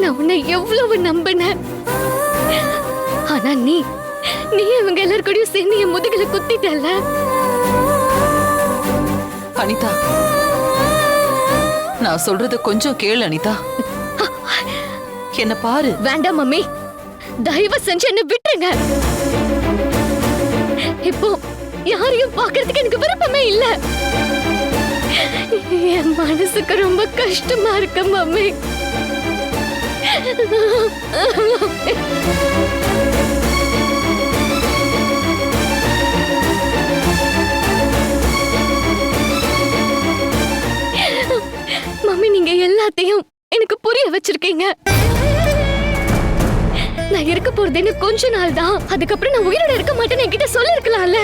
நான் உன்னை எவ்வளவு நம்பினேன். ஆனா நீ இவங்க எல்லாரும் கூடயும் சேர்ந்து என் முதுகுல குத்திட்டல்ல. அனிதா, நான் சொல்றத கொஞ்சம் கேளு அனிதா. என்ன பாரு. வேண்டாம் மம்மி, தயவு செஞ்சு என்ன விட்டுருங்க. இப்போ யாரையும் பாக்குறதுக்கு எனக்கு விருப்பமே இல்ல. என் மனசுக்கு ரொம்ப கஷ்டமா இருக்கு மம்மி. மம்மி, நீங்க எல்லாத்தையும் எனக்கு புரிய வச்சிருக்கீங்க. நான் இருக்க போறதுன்னு கொஞ்ச நாள் தான். அதுக்கப்புறம் நான் உயிரோட இருக்க மாட்டேன்னு என்கிட்ட சொல்லிருக்கலாம்ல.